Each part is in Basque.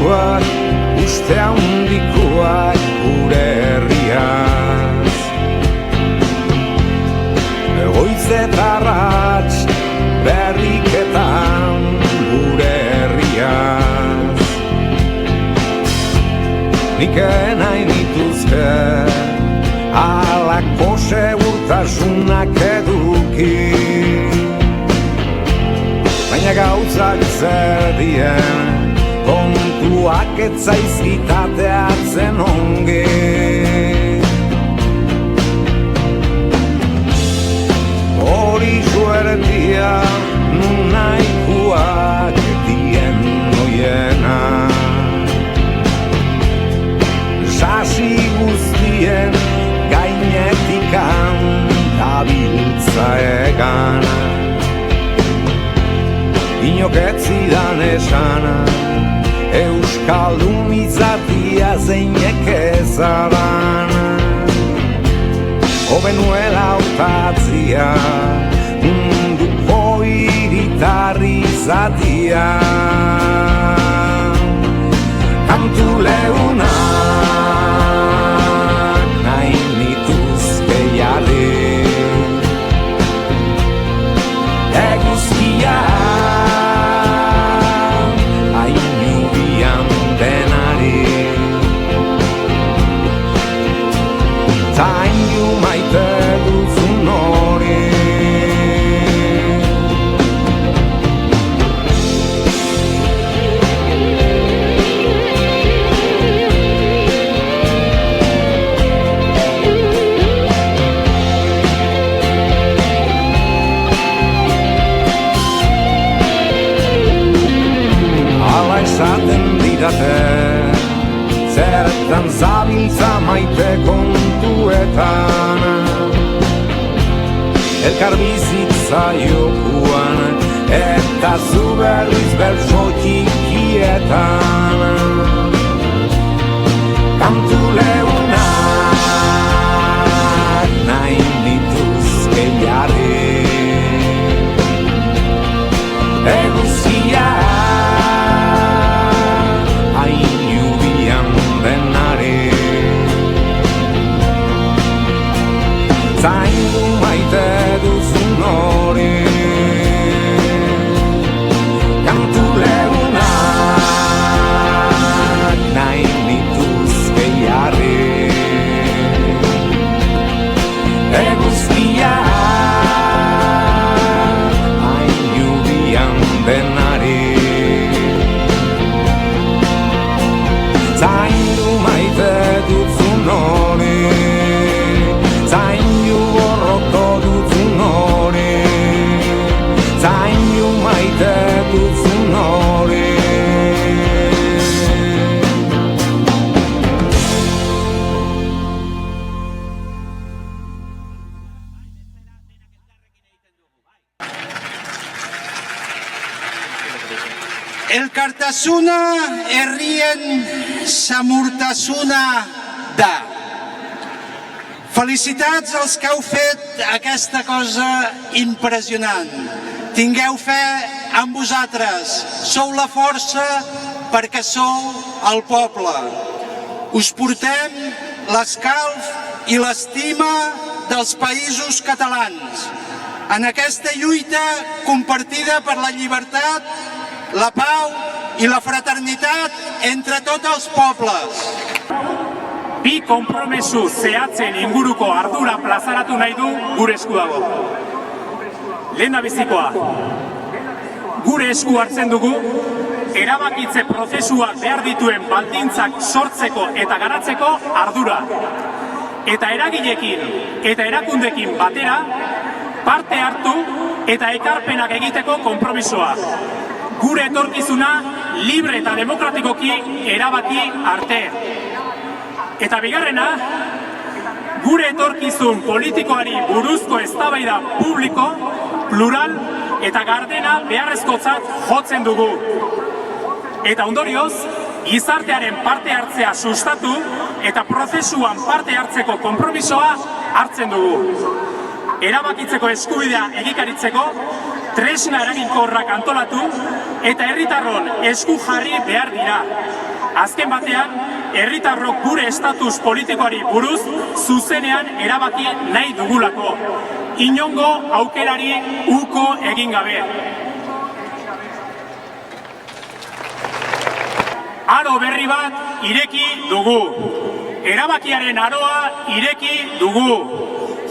kantuak, uste handikoak gure herriaz. Goiz eta arrats berriketan gure herriaz. Nik nahi nituzke halako segurtasunak eduki, baina gauzak zer dien, kontuak ez zaizkitateatzen ongi. Hori suertia nun nahikoak dien noiena, sasi guztien gainetikan dabiltza egan. Inok ez zidan esana, euskaldun izatia zeinek ezadan. Hobe nuela hautatzia, munduko hiritarri izatia. Kantu leunak nahi nituzke jale, eguzkia ainubian denari. Zaindu maite duzun hori, esaten didate, zertan zabiltza maite kontuetan, elkar bizitza jokuan, eta zu berriz bertso txikietan. Kantu leunak nahi nituzke jarri, eguzkia zaindu maite duzun hori. Kantu leunak nahi nituzke jarri, eguzkia ainubian denari. Zaindu maite duzun hori, borroto duzun hori, zainu maite duzun hori. Elkartasuna herrien samurtasuna da. Felicitats als que heu fet aquesta cosa impressionant. Tingueu fe en vosaltres. Sou la força perquè sou el poble. Us portem l'escalf i l'estima dels països catalans en aquesta lluita compartida per la llibertat, la pau i la fraternitat entre tots els pobles. Bi konpromesu zehatzen inguruko ardura plazaratu nahi du gure esku dago. Lehendabizikoa, gure esku hartzen dugu, erabakitze prozesuak behar dituen baldintzak sortzeko eta garatzeko ardura. Eta eragileekin eta erakundekin batera, parte hartu eta ekarpenak egiteko konpromisoa. Gure etorkizuna libre eta demokratikoki erabaki arte. Eta bigarrena, gure etorkizun politikoari buruzko eztabaida publiko, plural eta gardena beharrezkotzat jotzen dugu. Eta ondorioz, gizartearen parte hartzea sustatu eta prozesuan parte hartzeko konpromisoa hartzen dugu. Erabakitzeko eskubidea egikaritzeko, tresna eraginkorrak antolatu eta herritarron esku jarri behar dira. azken batean, herritarrok gure estatus politikoari buruz zuzenean erabaki nahi dugulako. Inongo aukerari uko egin gabe. Aro berri bat ireki dugu. Erabakiaren aroa ireki dugu.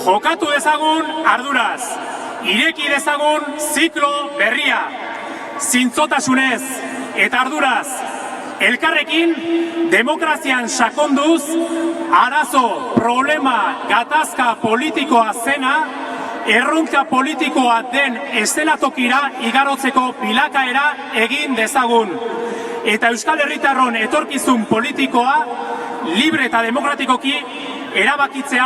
Jokatu dezagun arduraz. Ireki dezagun ziklo berria. Zintzotasunez eta arduraz. Elkarrekin demokrazian sakonduz, arazo, problema, gatazka politikoa zena, erronka politikoa den eszenatokira igarotzeko bilakaera egin dezagun. Eta Euskal Herritarron etorkizun politikoa libre eta demokratikoki erabakitzea